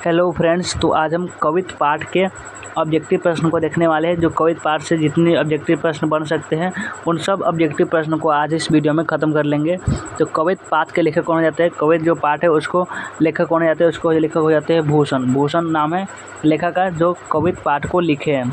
Hello friends, तो आज हम कवित्त पाठ के ऑब्जेक्टिव प्रश्न को देखने वाले हैं। जो कवित्त पाठ से जितने ऑब्जेक्टिव प्रश्न बन सकते हैं उन सब ऑब्जेक्टिव प्रश्नों को आज इस वीडियो में ख़त्म कर लेंगे। तो कवित्त पाठ के लेखक कौन हो जाते हैं? कवित्त जो पाठ है उसको लेखक कौन हो जाते हैं? उसको लेखक हो जाते हैं भूषण। भूषण नाम है लेखक का जो कवित्त पाठ को लिखे हैं।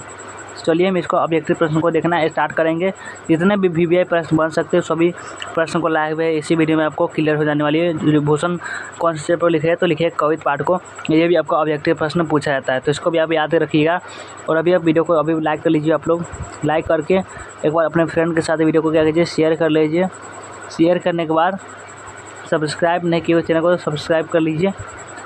चलिए हम इसको ऑब्जेक्टिव प्रश्न को देखना स्टार्ट करेंगे। जितने भी वीवीआई प्रश्न बन सकते हैं सभी प्रश्न को लाए हुए इसी वीडियो में आपको क्लियर हो जाने वाली है। भूषण कौन से चैप्टर लिखे हैं? तो लिखे कवित्त पाठ को। ये भी आपको ऑब्जेक्टिव प्रश्न पूछा जाता है, तो इसको भी आप याद रखिएगा। और अभी आप वीडियो को अभी लाइक कर लीजिए। आप लोग लाइक करके एक बार अपने फ्रेंड के साथ वीडियो को क्या कीजिए, शेयर कर लीजिए। शेयर करने के बाद सब्सक्राइब नहीं किए हुए चैनल को सब्सक्राइब कर लीजिए।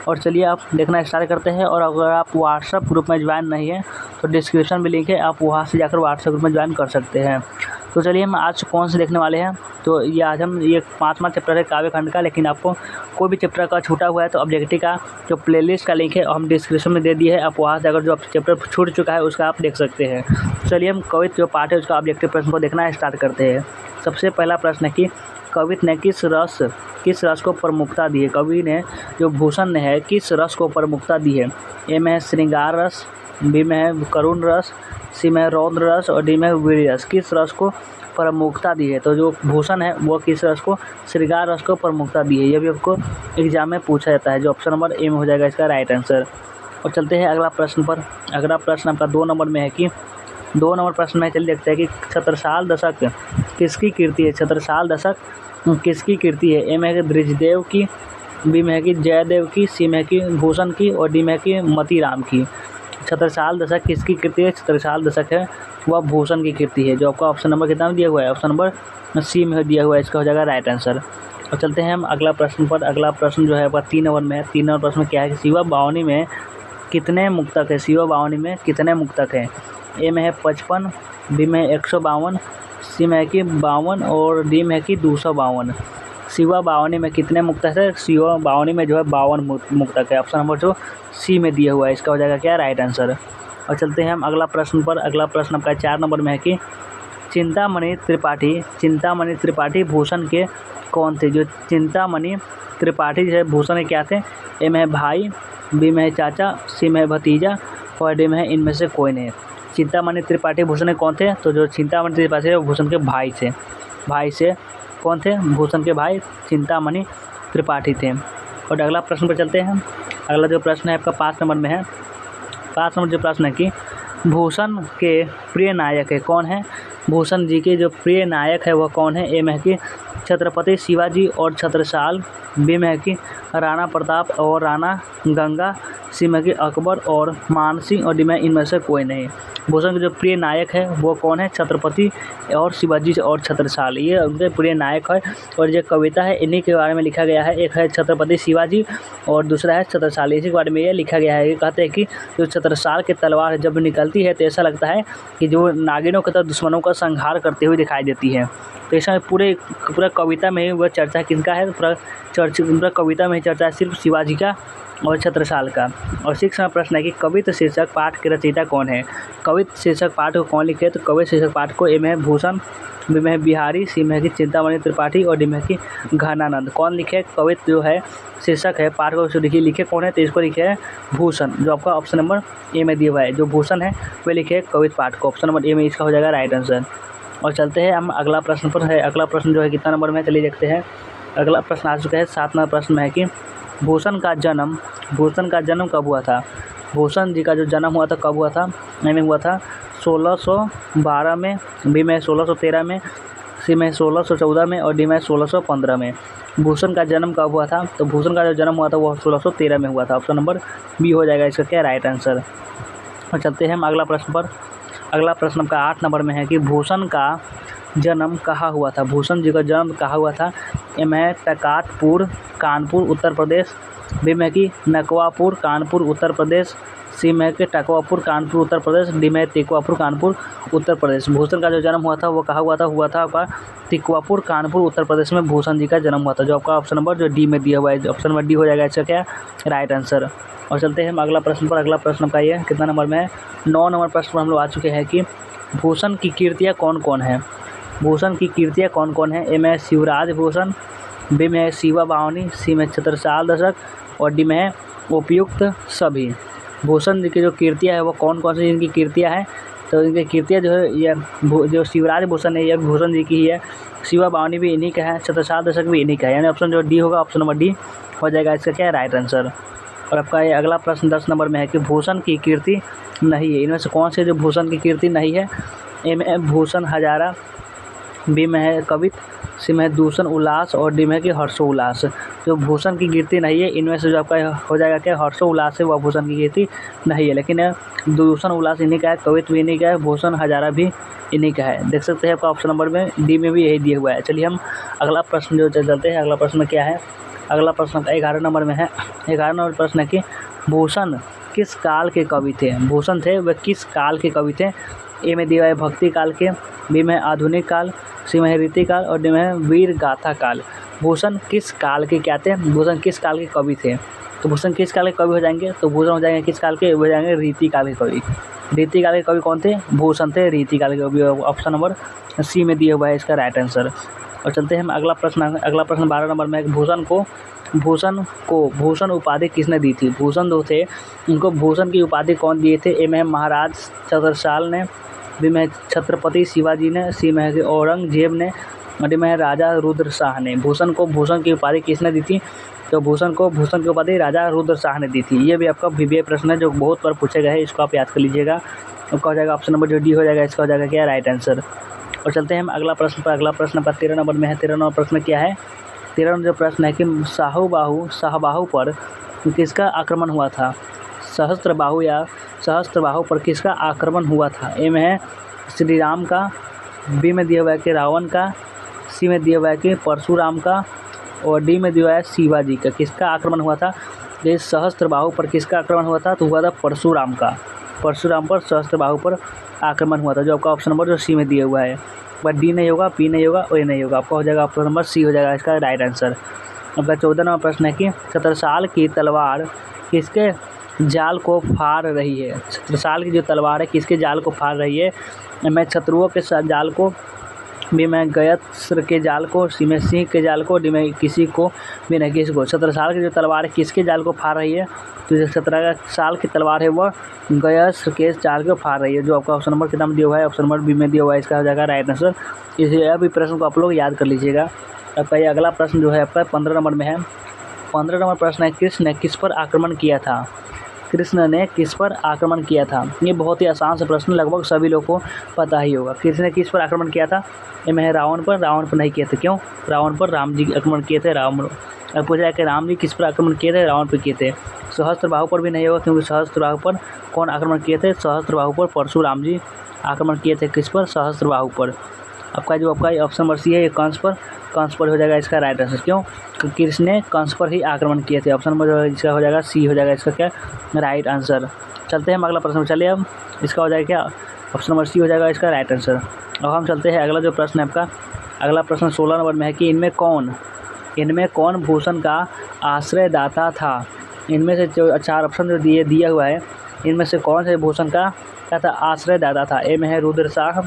और चलिए आप देखना स्टार्ट करते हैं। और अगर आप व्हाट्सएप ग्रुप में ज्वाइन नहीं है तो डिस्क्रिप्शन में लिंक है, आप वहाँ से जाकर व्हाट्सएप ग्रुप में ज्वाइन कर सकते हैं। तो चलिए हम आज कौन से देखने वाले हैं। तो ये आज हम ये 5वां चैप्टर है काव्य खंड का। लेकिन आपको कोई भी चैप्टर का छूटा हुआ है तो ऑब्जेक्टिव का जो प्लेलिस्ट का लिंक है हम डिस्क्रिप्शन में दे दिए है, आप वहाँ से अगर जो चैप्टर छूट चुका है उसका आप देख सकते हैं। चलिए हम कवित्त जो पाठ है उसका ऑब्जेक्टिव प्रश्न को देखना स्टार्ट करते हैं। सबसे पहला प्रश्न है कि कवित्त ने किस रस को प्रमुखता दी है? कवि ने जो भूषण ने है किस रस को प्रमुखता दी है? ए में है श्रृंगार रस, बी में है करुण रस, सी में है रौद्र रस और डी में है वीर रस। किस रस को प्रमुखता दी है? तो जो भूषण है वो किस रस को, श्रृंगार रस को प्रमुखता दी है। ये भी आपको एग्जाम में पूछा जाता है, जो ऑप्शन नंबर ए में हो जाएगा इसका राइट आंसर। और चलते हैं अगला प्रश्न पर। अगला प्रश्न आपका 2 नंबर में है कि 2 नंबर प्रश्न में चलिए देखते हैं कि छत्रसाल दशक किसकी कीर्ति है? छत्रसाल दशक किसकी कीर्ति है? ए में है कि बृजदेव की, बी में है कि जयदेव की, सी में है कि भूषण की और डी में है कि मतीराम की। छत्रसाल दशक किसकी कीर्ति है? छत्रसाल दशक है वह भूषण की कीर्ति है, जो आपका ऑप्शन नंबर कितना दिया हुआ है? ऑप्शन नंबर सी में दिया हुआ है, इसका हो जाएगा राइट आंसर। और चलते हैं हम अगला प्रश्न पर। अगला प्रश्न जो है आपका 3 नंबर में है। 3 नंबर प्रश्न में क्या है कि शिवा बावनी में कितने मुक्तक है? शिवा बावनी में कितने मुक्तक हैं? ए में है 55, बी में है 152, सी में है कि 52 और डी में है कि 252। शिवा बावनी में कितने मुक्तक है? शिवा बावनी में जो है 52 मुक्तक है। ऑप्शन नंबर जो सी में दिया हुआ है इसका हो जाएगा क्या राइट आंसर। और चलते हैं हम अगला प्रश्न पर। अगला प्रश्न आपका 4 नंबर में है कि चिंतामणि त्रिपाठी भूषण के कौन थे? जो चिंतामणि त्रिपाठी जो है भूषण के क्या थे? ए में है भाई, बी में है चाचा, सी में है भतीजा और डी में है इनमें से कोई नहीं। चिंतामणि त्रिपाठी भूषण कौन थे? तो जो चिंतामणि त्रिपाठी है भूषण के भाई से कौन थे? भूषण के भाई चिंतामणि त्रिपाठी थे। और अगला प्रश्न पर चलते हैं। अगला जो प्रश्न है आपका 5 नंबर में है। 5 नंबर जो प्रश्न है कि भूषण के प्रिय नायक है कौन है? भूषण जी के जो प्रिय नायक है वह कौन है? ए में है कि छत्रपति शिवाजी और छत्रसाल, बी में है कि राणा प्रताप और राणा गंगा, सी में कि अकबर और मानसिंह और डी में इनमें से कोई नहीं। भूषण के जो प्रिय नायक है वो कौन है? छत्रपति और शिवाजी और छत्रसाल, ये उनके प्रिय नायक है। और जो कविता है इन्हीं के बारे में लिखा गया है। एक है छत्रपति शिवाजी और दूसरा है छत्रसाल, इसी के बारे में ये लिखा गया है। ये कहते हैं कि जो छत्रसाल की तलवार जब निकलती है तो ऐसा लगता है कि जो नागिनों की तरह दुश्मनों का संहार करते हुए दिखाई देती है। तो ऐसा पूरा कविता में वह चर्चा किनका है? पूरा कविता में चर्चा सिर्फ शिवाजी का और छत्रसाल का। और 6वां प्रश्न है कि कवित्त शीर्षक पाठ के रचयिता कौन है? कवित्त शीर्षक पाठ को कौन लिखे? तो कवित्त शीर्षक पाठ को ए में है भूषण, बी में है बिहारी, सी में है कि चिंतामणि त्रिपाठी और डी में है कि घनानंद। कौन लिखे? कवित्त जो है शीर्षक है पाठ को लिखे कौन है? तो इसको लिखे है भूषण, जो आपका ऑप्शन नंबर ए में दिया हुआ है। जो भूषण है वह लिखे कवित्त पाठ को, ऑप्शन नंबर ए में इसका हो जाएगा राइट आंसर। और चलते हैं हम अगला प्रश्न पर है। अगला प्रश्न जो है कितना नंबर में, चलिए देखते हैं। अगला प्रश्न आ चुका है 7 नंबर प्रश्न में है कि भूषण का जन्म कब हुआ था? भूषण जी का जो जन्म हुआ था कब हुआ था? में हुआ था 1612 में, बी में 1613 में, सी में 1614 में और डी में 1615 में। भूषण का जन्म कब हुआ था? तो भूषण का जो जन्म हुआ था वो 1613 में हुआ था। ऑप्शन नंबर बी हो जाएगा इसका क्या राइट आंसर। और चलते हैं हम अगला प्रश्न पर। अगला प्रश्न का 8 नंबर में है कि भूषण का जन्म कहाँ हुआ था? भूषण जी का जन्म कहाँ हुआ था? ए में है टकाटपुर कानपुर उत्तर प्रदेश, बी में कि नकवापुर कानपुर उत्तर प्रदेश, सी में कि टकवापुर कानपुर उत्तर प्रदेश, डी में तिकवापुर कानपुर उत्तर प्रदेश। भूषण का जो जन्म हुआ था वो कहाँ हुआ था आपका तिकवापुर कानपुर उत्तर प्रदेश में भूषण जी का जन्म हुआ था, जो आपका ऑप्शन नंबर जो डी में दिया हुआ है। ऑप्शन नंबर डी हो जाएगा इसका क्या राइट आंसर। और चलते हैं हम अगला प्रश्न पर। अगला प्रश्न का ये कितना नंबर में है? 9 नंबर प्रश्न पर हम लोग आ चुके हैं कि भूषण की कीर्तियाँ कौन कौन है? भूषण की कीर्तियाँ कौन कौन है? ए में शिवराज भूषण, बी में है शिवा बावनी, सी में छत्रसाल दशक और डी में है उपयुक्त सभी। भूषण जी की जो कृतियाँ है वो कौन कौन सी इनकी कृतियाँ हैं, तो इनकी कृतियाँ जो है ये जो शिवराज भूषण है ये भूषण जी की ही है, शिवा बावनी भी इन्हीं का है, छत्रसाल दशक भी इन्हीं का है, यानी ऑप्शन जो डी होगा ऑप्शन नंबर डी हो जाएगा इसका क्या है राइट आंसर। और आपका ये अगला प्रश्न 10 नंबर में है कि भूषण की कीर्ति नहीं है, इनमें से कौन से जो भूषण की कीर्ति नहीं है। ए में है भूषण हजारा, बी में है कवित, सी में है दूषण उल्लास और डी में है कि हर्षोल्लास। जो भूषण की कीर्ति नहीं है इनमें से जो आपका हो जाएगा क्या हर्षोल्लास है वह भूषण की कीर्ति नहीं है, लेकिन दूषण उल्लास इन्हीं का है, कवित भी इन्हीं का है, भूषण हजारा भी इन्हीं का है। देख सकते हैं आपका ऑप्शन नंबर में डी में भी यही दिया हुआ है। चलिए हम अगला प्रश्न जो चलते हैं, अगला प्रश्न क्या है। अगला प्रश्न 11 नंबर में है। 11 नंबर प्रश्न है कि भूषण किस काल के कवि थे। भूषण थे वह किस काल के कवि थे। ए में दिया है भक्ति काल के, बी में है आधुनिक काल, सी में है रीति काल और डी में है वीर गाथा काल। भूषण किस काल के क्या थे, भूषण किस काल के कवि थे। तो भूषण किस काल के कवि हो जाएंगे, तो भूषण हो जाएंगे किस काल के, हो जाएंगे रीति काल के कवि। रीति काल के कवि कौन थे, भूषण थे रीति काल के कवि। ऑप्शन नंबर सी में दिया हुआ है इसका राइट आंसर। और चलते हैं हम अगला प्रश्न 12 नंबर में। भूषण को भूषण उपाधि किसने दी थी। भूषण जो थे उनको भूषण की उपाधि कौन दिए थे। ए में महाराज छत्रसाल ने, बी में छत्रपति शिवाजी ने, सी में है औरंगजेब ने और डी में है राजा रुद्र शाह ने। भूषण को भूषण की उपाधि किसने दी थी, तो भूषण को भूषण की उपाधि राजा रुद्र शाह ने दी थी। ये भी आपका VBA प्रश्न है जो बहुत बार पूछे गए हैं, इसको आप याद कर लीजिएगा। उसका हो जाएगा ऑप्शन नंबर जो डी हो जाएगा, इसका हो जाएगा क्या राइट आंसर। और चलते हैं हम अगला प्रश्न पर। अगला प्रश्न पर 13 नंबर में है। 13 नंबर प्रश्न क्या है। 13 नंबर जो प्रश्न है कि शाहबाहु पर किसका आक्रमण हुआ था। सहस्त्रबाहु पर किसका आक्रमण हुआ था। ए में है श्री राम का, बी में दिया हुआ है कि रावण का, सी में दिया हुआ है कि परशुराम का और डी में दिया हुआ है शिवाजी का। किसका आक्रमण हुआ था, ये सहस्त्रबाहु पर किसका आक्रमण हुआ था, तो हुआ था परशुराम का। परशुराम पर सहस्त्रबाहु पर आक्रमण हुआ था, जो आपका ऑप्शन नंबर जो सी में दिया हुआ है। बट डी नहीं होगा, पी नहीं होगा और ए नहीं होगा, आपका हो जाएगा ऑप्शन नंबर सी हो जाएगा इसका राइट आंसर। आपका 14 नंबर प्रश्न है कि छत्रसाल की तलवार किसके जाल को फाड़ रही है। छत्रसाल की जो तलवार है किसके जाल को फाड़ रही है। मैं शत्रुओं के जाल को, बी में गयत्र के जाल को, सी में सिंह के जाल को, डी में किसी को भी नहीं किसी को। छत्रसाल की जो तलवार है किसके जाल को फाड़ रही है, तो जो 17 साल की तलवार है वह गयत्र के जाल को फाड़ रही है, जो आपका ऑप्शन नंबर कितना दिया हुआ है, ऑप्शन नंबर बी में दिया हुआ है, इसका हो जाएगा राइट आंसर। इसे अभी प्रश्न को आप लोग याद कर लीजिएगा। आपका ये अगला प्रश्न जो है आपका 15 नंबर में है। 15 नंबर प्रश्न है कृष्ण ने किस पर आक्रमण किया था। कृष्ण ने किस पर आक्रमण किया था। ये बहुत ही आसान सा प्रश्न, लगभग सभी लोगों को पता ही होगा। कृष्ण ने किस पर आक्रमण किया था। ये में है रावण पर नहीं किए थे। क्यों, रावण पर राम जी आक्रमण किए थे। अब पूछा है कि राम जी किस पर आक्रमण किए थे, रावण पर किए थे। सहस्त्रबाहु पर भी नहीं होगा, क्योंकि सहस्त्रबाहु पर कौन आक्रमण किए थे, सहस्त्रबाहु पर परशुराम जी आक्रमण किए थे। किस पर, सहस्त्रबाहु पर। आपका जो आपका ऑप्शन नंबर सी है ये कंस पर हो जाएगा इसका राइट आंसर। क्यों, क्योंकि कृष्ण ने कंस पर ही आक्रमण किए थे। ऑप्शन नंबर इसका हो जाएगा सी हो जाएगा इसका क्या राइट आंसर। चलते हैं हम अगला प्रश्न, चलिए अब इसका हो जाएगा क्या, ऑप्शन नंबर सी हो जाएगा इसका राइट आंसर। अब हम चलते हैं अगला जो प्रश्न है आपका, अगला प्रश्न 16 नंबर में है कि इनमें कौन भूषण का आश्रयदाता था। इनमें से जो 4 ऑप्शन जो दिया हुआ है, इनमें से कौन से भूषण का क्या था आश्रयदाता था। ए में है रुद्र शाह,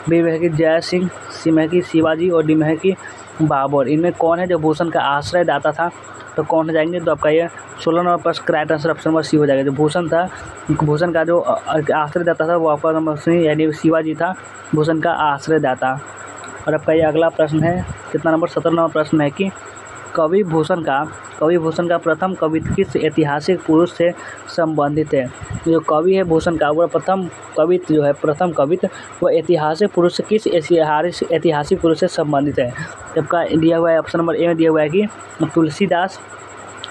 बी में है कि जय सिंह, सी में है कि शिवाजी और डी में है कि बाबर। इनमें कौन है जो भूषण का आश्रयदाता था, तो कौन हो जाएंगे, तो आपका ये 16 नंबर प्रश्न right answer option number C हो जाएगा। जो भूषण का जो आश्रयदाता था वो आपका नंबर सी यानी शिवाजी था भूषण का आश्रयदाता। और आपका ये अगला प्रश्न है कितना नंबर 17 नंबर प्रश्न है कि कवि भूषण का प्रथम कवित्व किस ऐतिहासिक पुरुष से संबंधित है। जो कवि है भूषण का वह प्रथम कवित्व वह ऐतिहासिक पुरुष से किस ऐतिहासिक पुरुष से संबंधित है। जबका दिया हुआ है ऑप्शन नंबर ए में दिया हुआ है कि तुलसीदास,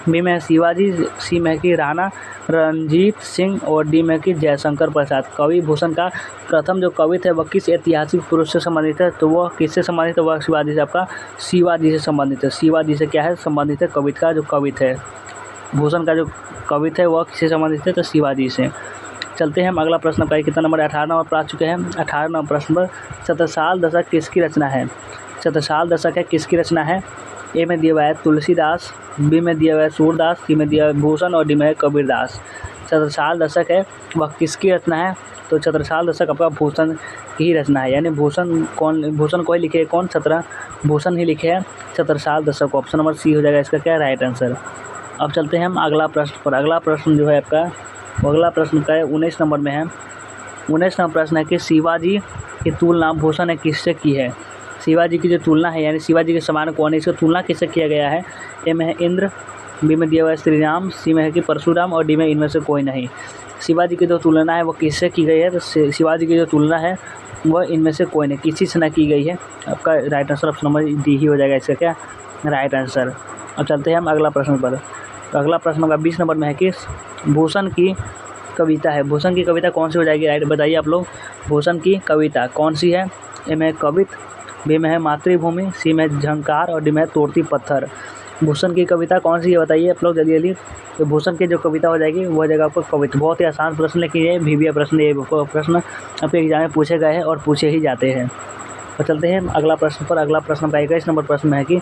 बी में है शिवाजी, सी में है कि राणा रणजीत सिंह और डी में कि जयशंकर प्रसाद। कवि भूषण का प्रथम जो कवित्व है वह किस ऐतिहासिक पुरुष से संबंधित है, तो वह किससे संबंधित है, वह शिवाजी से, आपका शिवाजी से संबंधित है। शिवाजी से क्या है संबंधित है, कवित्व का जो कवित्व है भूषण का जो कवित्व है वह किससे संबंधित है, तो शिवाजी से। चलते हैं हम अगला प्रश्न का कितना नंबर 18 नंबर पर आ चुके हैं। 18 नंबर प्रश्न पर छत्रसाल दशक किसकी रचना है। छत्रसाल दशक है किसकी रचना है। ए में दिया हुआ है तुलसीदास, बी में दिया हुआ है सूरदास, सी में दिया हुआ है भूषण और डी में है कबीरदास। छत्रसाल दशक है वह किसकी रचना है, तो छत्रसाल दशक आपका भूषण की ही रचना है, यानी भूषण को ही लिखे है कौन, भूषण ही लिखे हैं छत्रसाल दशक को। ऑप्शन नंबर सी हो जाएगा इसका क्या राइट आंसर। अब चलते हैं हम अगला प्रश्न पर। अगला प्रश्न जो है आपका, अगला प्रश्न का है 19 नंबर में है। 19 नंबर प्रश्न है कि शिवाजी की तुलना भूषण ने किससे की है। शिवाजी की जो तुलना है यानी शिवाजी के समान कौन है, इसकी तुलना किससे किया गया है। ए में है इंद्र, बी में दिया हुआ है श्री राम, सी में है कि परशुराम और डी में इनमें से कोई नहीं। शिवाजी की जो तुलना है वो किससे की गई है, तो शिवाजी की जो तुलना है वह इनमें से कोई नहीं, किसी से ना की गई है। आपका right answer option number D ही हो जाएगा इसका क्या राइट आंसर। अब चलते हैं हम अगला प्रश्न पर। तो अगला प्रश्न का 20 नंबर में है कि भूषण की कविता है। भूषण की कविता कौन सी हो जाएगी, राइट बताइए आप लोग। भूषण की कविता कौन सी है। ए में कवित, बी में है मातृभूमि, सी में झंकार और डी में तोड़ती पत्थर। भूषण की कविता कौन सी है बताइए आप लोग जल्दी जल्दी। तो भूषण की जो कविता हो जाएगी वो जगह आपको कविता। बहुत ही आसान प्रश्न, लेकिन ये VBA प्रश्न, ये प्रश्न आपके एग्जाम में पूछे गए हैं और पूछे ही जाते हैं। तो चलते हैं अगला प्रश्न पर। अगला प्रश्न का 21 नंबर प्रश्न में है कि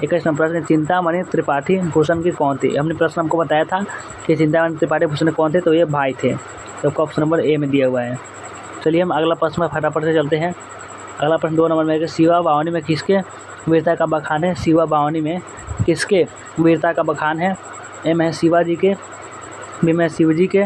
21 नंबर प्रश्न, चिंतामणि त्रिपाठी भूषण की कौन थी। हमने प्रश्न हमको बताया था कि चिंतामणि त्रिपाठी भूषण कौन थे, तो ये भाई थे। तो आपका ऑप्शन नंबर ए में दिया हुआ है। चलिए हम अगला प्रश्न में फटाफट से चलते हैं। अगला प्रश्न 2 नंबर में है कि शिवा बावनी में किसके वीरता का बखान है। शिवा बावनी में किसके वीरता का बखान है। ए में है शिवाजी के, बी में शिवजी के,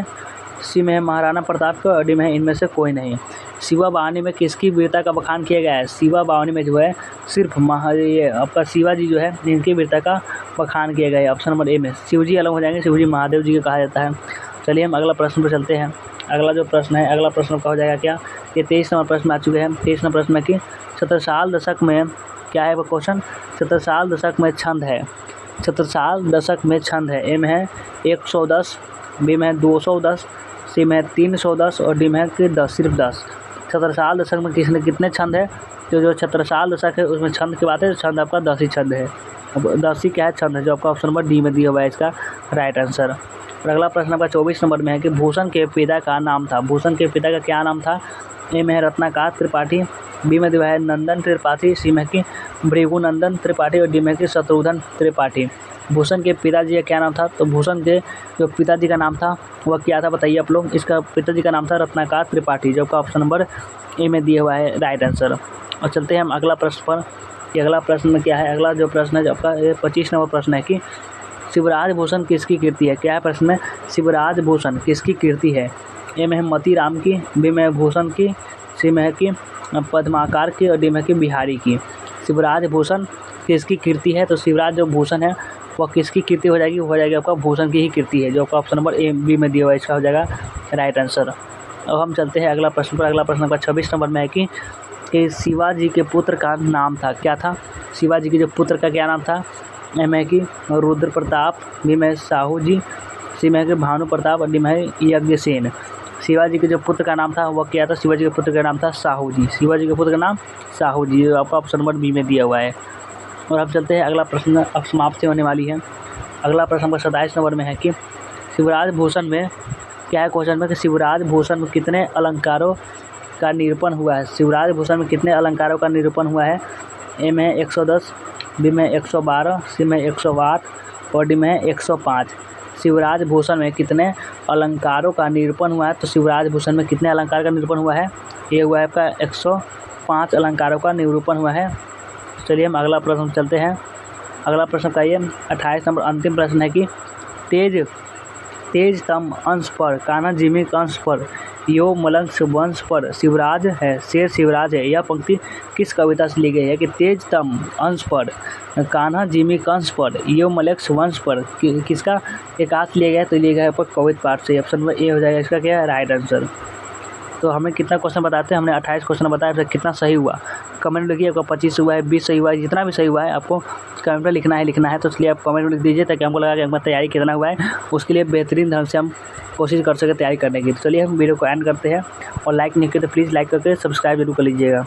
सी में है महाराणा प्रताप के और डी में है इनमें से कोई नहीं। शिवा बावनी में किसकी वीरता का बखान किया गया है। शिवा बावनी में जो है सिर्फ ये आपका शिवाजी जो है इनकी वीरता का बखान किया गया है। ऑप्शन नंबर ए में शिवजी अलग हो जाएंगे, शिवजी महादेव जी के कहा जाता है। चलिए हम अगला प्रश्न पर चलते हैं। अगला जो प्रश्न है, अगला प्रश्न का हो जाएगा क्या, ये 23 नंबर प्रश्न आ चुके हैं। 23 नंबर प्रश्न में कि छत्रसाल दशक में क्या है वो क्वेश्चन, छत्रसाल दशक में छंद है। छत्रसाल दशक में छंद है। ए में है 110, बी में है 210, सी में है 310 और डी में है कि 10, सिर्फ 10। छत्रसाल दशक में कितने छंद है, तो जो छत्रसाल दशक है उसमें छंद की बात है, छंद आपका 10 ही छंद है। अब 10 ही क्या है छंद है, जो आपका ऑप्शन नंबर डी में दिया हुआ है इसका राइट आंसर। और अगला प्रश्न आपका 24 नंबर में है कि भूषण के पिता का नाम था। भूषण के पिता का क्या नाम था। ए में है रत्नाकर त्रिपाठी, बी में दिया है नंदन त्रिपाठी, सी में कि भृगुनंदन त्रिपाठी और डी में कि शत्रुघ्न त्रिपाठी। भूषण के पिताजी का क्या नाम था, तो भूषण के जो पिताजी का नाम था वह क्या था बताइए आप लोग। इसका पिताजी का नाम था रत्नाकर त्रिपाठी, जो आपका ऑप्शन नंबर ए में दिया हुआ है राइट आंसर। और चलते हैं हम अगला प्रश्न पर। कि अगला प्रश्न में क्या है, अगला जो प्रश्न है जो आपका 25 नंबर प्रश्न है कि शिवराज भूषण किसकी कीर्ति है। क्या है प्रश्न में, शिवराज भूषण किसकी कीर्ति है। ए में है मती राम की, बी में है भूषण की, सी में है कि पद्माकर की और डी में है कि बिहारी की। शिवराज भूषण किसकी कीर्ति है, तो शिवराज जो भूषण है वह किसकी कीर्ति हो जाएगी, हो जाएगी आपका भूषण की ही कीर्ति है, जो आपका ऑप्शन नंबर ए बी में दिया हुआ है इसका हो जाएगा राइट आंसर। अब हम चलते हैं अगला प्रश्न पर। अगला प्रश्न आपका 26 नंबर में है कि शिवाजी के पुत्र का नाम था। क्या था, शिवाजी के जो पुत्र का क्या नाम था। ए में कि रुद्र प्रताप, बी में साहू जी, सी में कि भानु प्रताप और डी में यज्ञसेन। शिवाजी के जो पुत्र का नाम था वह क्या था, शिवाजी के पुत्र का नाम था साहू जी। शिवाजी के पुत्र का नाम साहू जी, आपका ऑप्शन नंबर बी में दिया हुआ है। और अब चलते हैं अगला प्रश्न, अब समाप्त होने वाली है। अगला प्रश्न का 27 नंबर में है कि शिवराज भूषण में क्या है क्वेश्चन में कि शिवराज भूषण में कितने अलंकारों का निरूपण हुआ है। शिवराज भूषण में कितने अलंकारों का निरूपण हुआ है। ए में 110, बी में 112, सी में 108 और डी में 105। शिवराज भूषण में कितने अलंकारों का निरूपण हुआ है, तो शिवराज भूषण में कितने अलंकार का निरूपण हुआ है, ये हुआ है आपका 105 अलंकारों का निरूपण हुआ है। चलिए हम अगला प्रश्न चलते हैं। अगला प्रश्न का ये 28 नंबर अंतिम प्रश्न है कि तेजतम अंश पर कान्हा जिमी अंश पर यो मलंग वंश पर शिवराज है, शेर शिवराज है। यह पंक्ति किस कविता से ली गई है कि तेजतम अंश पर कान्हा जिमी कंस पर यो मलक्ष वंश पर किसका एक हाथ लिया गया है, तो लिया गया है पर कवित पाठ से। ऑप्शन नंबर ए हो जाएगा इसका क्या है राइट आंसर। तो हमें कितना क्वेश्चन बताते हैं, हमने 28 क्वेश्चन बताया, फिर कितना सही हुआ कमेंट लिखिए। आपका 25 हुआ है, 20 सही हुआ है, जितना भी सही हुआ है आपको कमेंट में लिखना है। तो इसलिए आप कमेंट में लिख दीजिए ताकि हमको लगा कि हमारी तैयारी कितना हुआ है, उसके लिए बेहतरीन ढंग से हम कोशिश कर सके तैयारी करने की। तो चलिए हम वीडियो को एंड करते हैं और लाइक नहीं किया तो प्लीज़ लाइक करके सब्सक्राइब जरूर कर लीजिएगा।